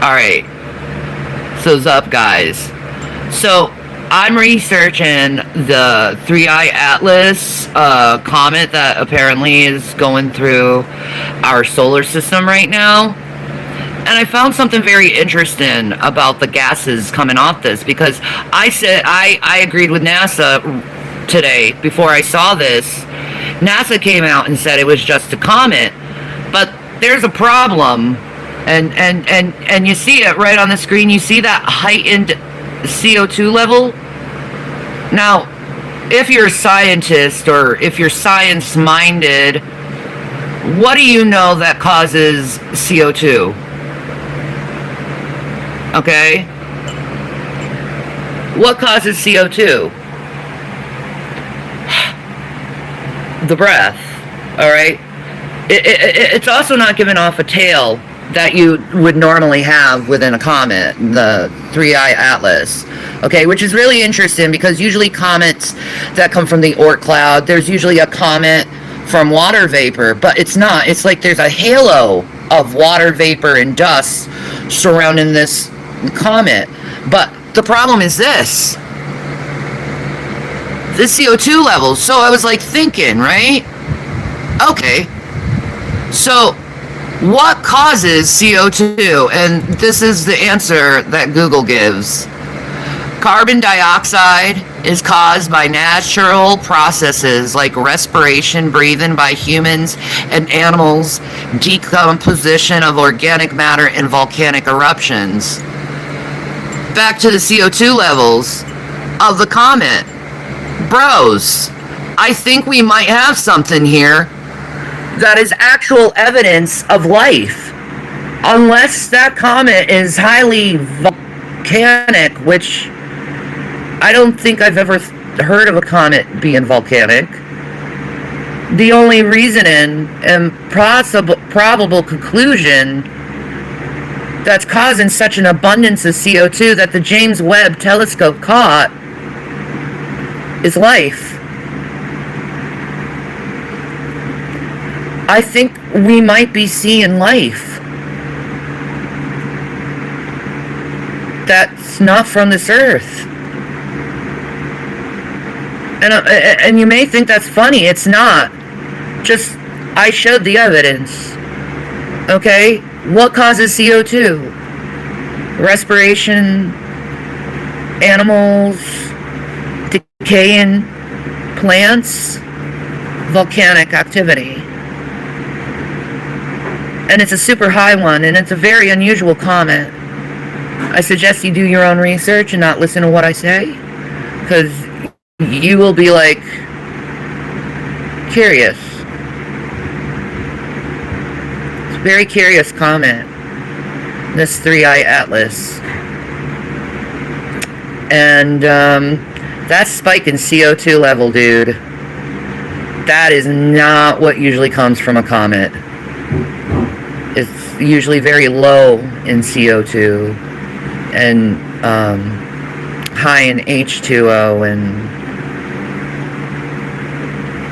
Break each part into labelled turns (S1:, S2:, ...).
S1: Alright, so what's up, guys? So, I'm researching the 3i Atlas comet that apparently is going through our solar system right now. And I found something very interesting about the gases coming off this, because I agreed with NASA today before I saw this. NASA came out and said it was just a comet, but there's a problem. And you see it right on the screen. You see that heightened CO2 level? Now, if you're a scientist or if you're science-minded, what do you know that causes CO2? Okay? What causes CO2? The breath. Alright? It's also not giving off a tail that you would normally have within a comet, the 3i Atlas. Okay, which is really interesting, because usually comets that come from the Oort cloud, there's usually a comet from water vapor, but it's not. It's like there's a halo of water vapor and dust surrounding this comet. But the problem is this CO2 levels. So I was like thinking, right? Okay, so what causes CO2? And this is the answer that Google gives. Carbon dioxide is caused by natural processes like respiration, breathing by humans and animals, decomposition of organic matter, and volcanic eruptions. Back to the CO2 levels of the comet. Bros, I think we might have something here that is actual evidence of life. Unless that comet is highly volcanic, which I don't think I've ever heard of a comet being volcanic. The only reasoning and probable conclusion that's causing such an abundance of CO2 that the James Webb telescope caught is life. I think we might be seeing life that's not from this earth. And you may think that's funny. It's not. Just, I showed the evidence. Okay? What causes CO2? Respiration, animals, decaying plants, volcanic activity. And it's a super high one, and it's a very unusual comet. I suggest you do your own research and not listen to what I say, because you will be like curious. It's a very curious comet, this 3i Atlas. And that spike in CO2 level, dude, that is not what usually comes from a comet. It's usually very low in CO2 and high in H2O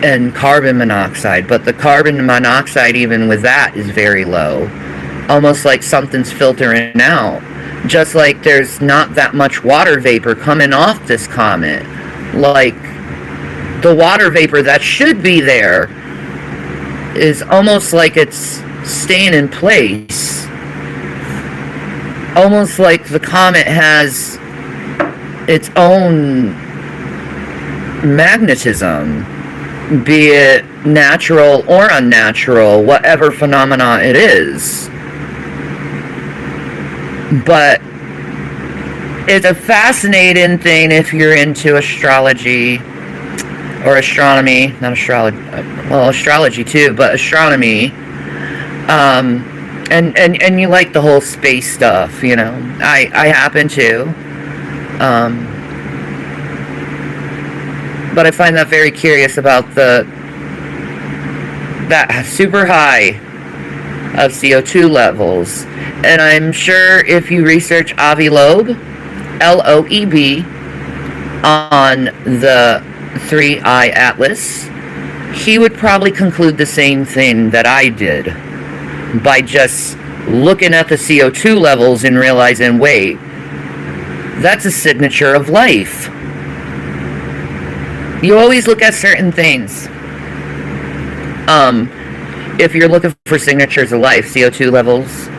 S1: and carbon monoxide. But the carbon monoxide, even with that, is very low. Almost like something's filtering out. Just like there's not that much water vapor coming off this comet. Like, the water vapor that should be there is almost like it's staying in place. Almost like the comet has its own magnetism, be it natural or unnatural, whatever phenomena it is. But it's a fascinating thing if you're into astrology or astronomy, not astrology, well, astrology too, but astronomy. And you like the whole space stuff, you know. I happen to. But I find that very curious about that super high of CO2 levels. And I'm sure if you research Avi Loeb, Loeb, on the 3i Atlas, he would probably conclude the same thing that I did by just looking at the CO2 levels and realizing, wait, that's a signature of life. You always look at certain things. If you're looking for signatures of life, CO2 levels,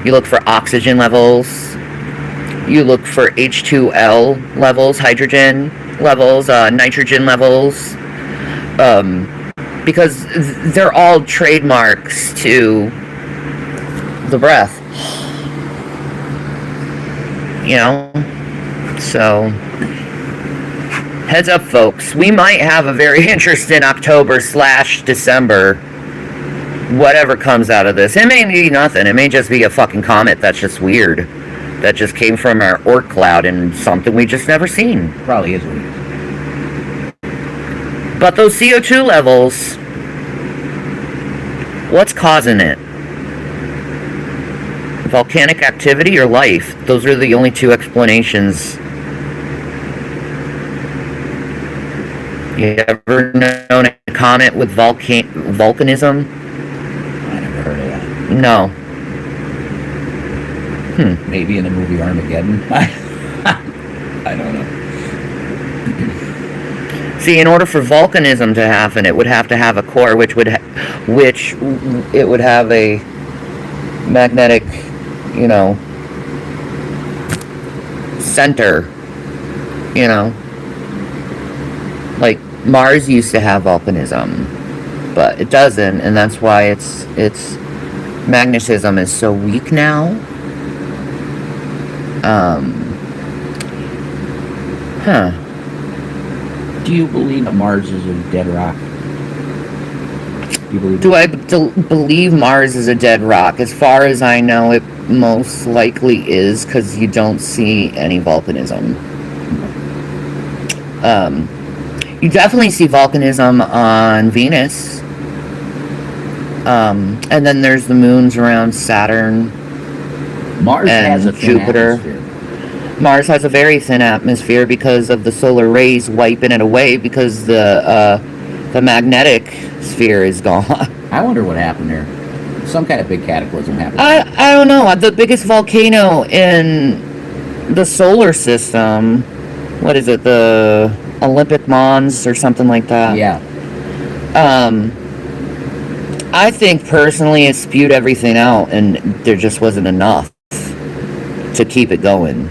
S1: you look for oxygen levels, you look for H2L levels, hydrogen levels, nitrogen levels, because they're all trademarks to the breath. You know? So, heads up, folks. We might have a very interesting October/December. Whatever comes out of this. It may be nothing. It may just be a fucking comet that's just weird. That just came from our Oort cloud and something we just never seen.
S2: Probably is weird.
S1: But those CO2 levels, what's causing it? Volcanic activity or life? Those are the only two explanations. You ever known a comet with volcanism?
S2: I never heard of that.
S1: No.
S2: Maybe in the movie Armageddon. I don't know.
S1: See, in order for volcanism to happen, it would have to have a core, which it would have a magnetic, you know, center, you know. Like Mars used to have volcanism, but it doesn't, and that's why its magnetism is so weak now.
S2: Do you believe that Mars is a dead rock?
S1: Do I believe Mars is a dead rock? As far as I know, it most likely is, because you don't see any volcanism. You definitely see volcanism on Venus. And then there's the moons around Saturn.
S2: Mars has a thin
S1: Jupiter.
S2: atmosphere.
S1: Mars has a very thin atmosphere because of the solar rays wiping it away, because the magnetic sphere is gone.
S2: I wonder what happened there. Some kind of big cataclysm happened.
S1: I don't know. The biggest volcano in the solar system, what is it, the Olympic Mons or something like that?
S2: Yeah.
S1: I think personally it spewed everything out and there just wasn't enough to keep it going.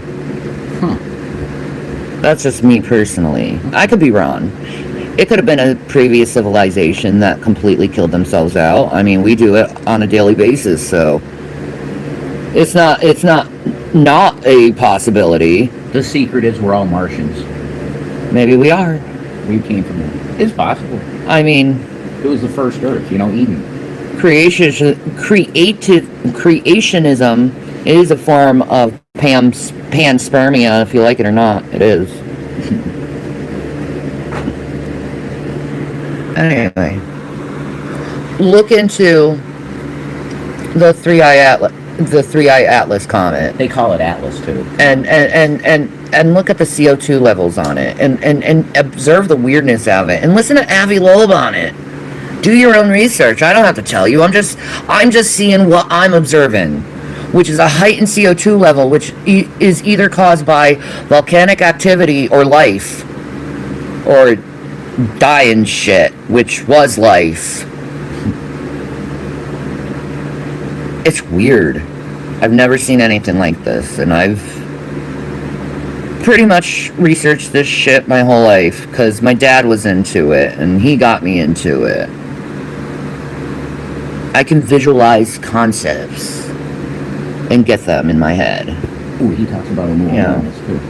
S1: That's just me personally. I could be wrong. It could have been a previous civilization that completely killed themselves out. I mean, we do it on a daily basis, so it's not a possibility.
S2: The secret is we're all Martians.
S1: Maybe we are.
S2: We came from there. It's possible.
S1: I mean,
S2: it was the first Earth, you know, Eden.
S1: Creationism is a form of panspermia, if you like it or not. It is. Anyway, look into the Three-Eye Atlas comet.
S2: They call it Atlas too.
S1: And look at the CO2 levels on it, and observe the weirdness of it, and listen to Avi Loeb on it. Do your own research. I don't have to tell you. I'm just seeing what I'm observing, which is a heightened CO2 level, which is either caused by volcanic activity or life, or dying shit, which was life. It's weird. I've never seen anything like this, and I've pretty much researched this shit my whole life, because my dad was into it, and he got me into it. I can visualize concepts and get them in my head.
S2: Ooh, he talks about a new awareness too.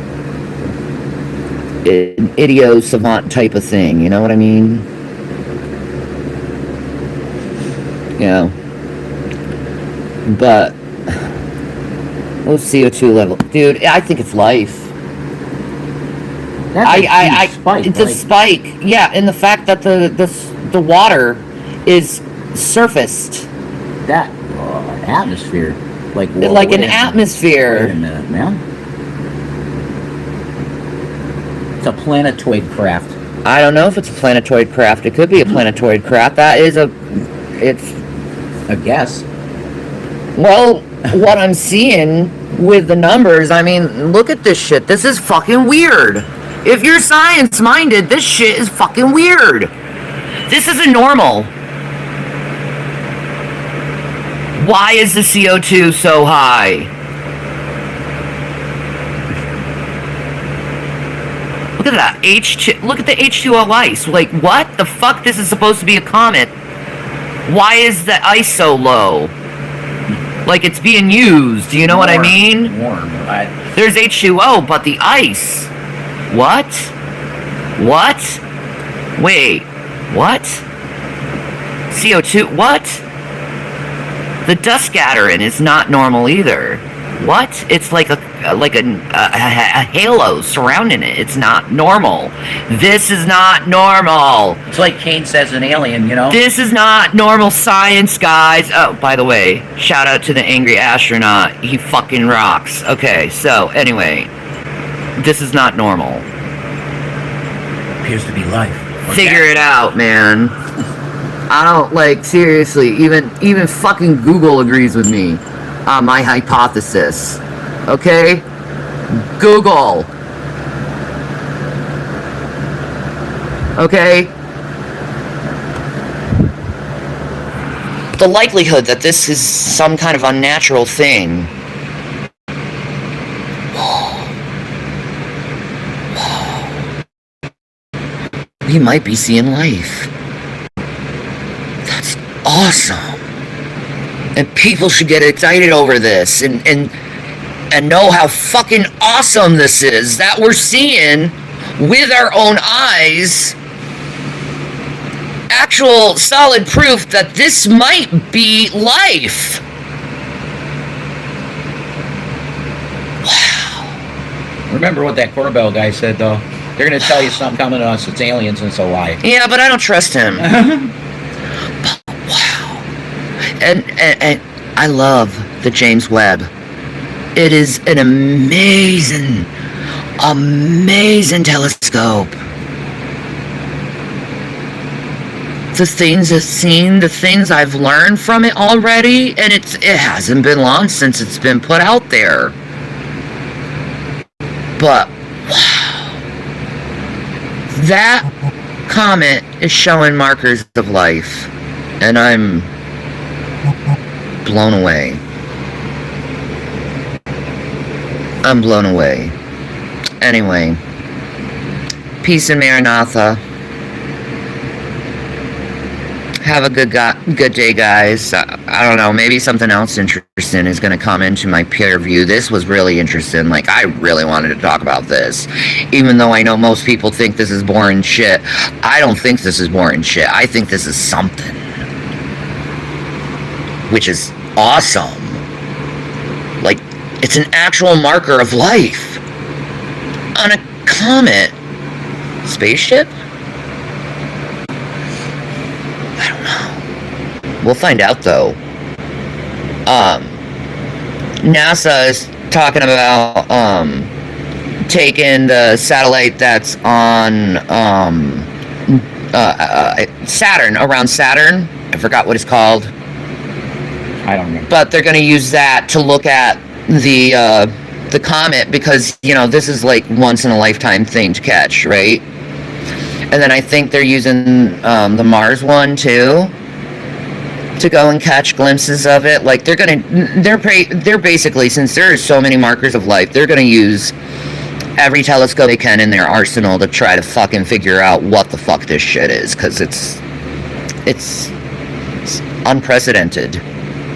S1: An idiot savant type of thing, you know what I mean? Yeah. But those CO2 level, dude, I think it's life. The spike, yeah, and the fact that the water is surfaced.
S2: That atmosphere, like
S1: an atmosphere.
S2: Wait a minute, man. It's a planetoid craft.
S1: I don't know if it's a planetoid craft. It could be a planetoid craft. It's
S2: a guess.
S1: Well, what I'm seeing with the numbers, I mean, look at this shit. This is fucking weird. If you're science minded, this shit is fucking weird. This isn't normal. Why is the CO2 so high? Look at that H2. Look at the H2O ice. Like, what the fuck? This is supposed to be a comet. Why is the ice so low? Like it's being used. Do you know what I mean?
S2: Warm.
S1: There's H2O, but the ice. What? What? Wait. What? CO2. What? The dust scattering is not normal either. What? It's like a halo surrounding it. It's not normal. This is not normal.
S2: It's like Kane says an alien, you know?
S1: This is not normal science, guys. Oh, by the way, shout out to the angry astronaut. He fucking rocks. Okay, so anyway, this is not normal.
S2: Appears to be life.
S1: Figure it out, man. I don't, like, seriously, even fucking Google agrees with me on my hypothesis. Okay? Google. Okay? The likelihood that this is some kind of unnatural thing. We might be seeing life. That's awesome. And people should get excited over this and know how fucking awesome this is that we're seeing with our own eyes actual solid proof that this might be life. Wow.
S2: Remember what that Corbell guy said, though? They're going to tell you something coming to us, it's aliens, and it's a lie.
S1: Yeah, but I don't trust him. Wow. And I love the James Webb. It is an amazing telescope. The things I've seen, the things I've learned from it already, and it hasn't been long since it's been put out there. But wow, that comet is showing markers of life, and I'm blown away. I'm blown away. Anyway, peace and Maranatha. Have a good day, guys. I don't know, maybe something else interesting is going to come into my peer review. This was really interesting. Like, I really wanted to talk about this. Even though I know most people think this is boring shit. I don't think this is boring shit. I think this is something. Which is awesome. Like, it's an actual marker of life. On a comet. Spaceship? I don't know. We'll find out, though. NASA is talking about taking the satellite that's on Saturn, around Saturn. I forgot what it's called.
S2: I don't know.
S1: But they're going to use that to look at the comet because, you know, this is like once in a lifetime thing to catch, right? And then I think they're using the Mars one too to go and catch glimpses of it. Like they're basically, since there are so many markers of life, they're gonna use every telescope they can in their arsenal to try to fucking figure out what the fuck this shit is, because it's unprecedented.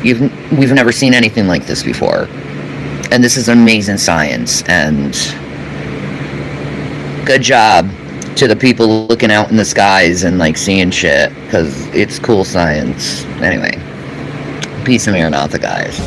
S1: We've never seen anything like this before, and this is amazing science. And good job to the people looking out in the skies and like seeing shit, because it's cool science. Anyway, peace and Maranatha, guys.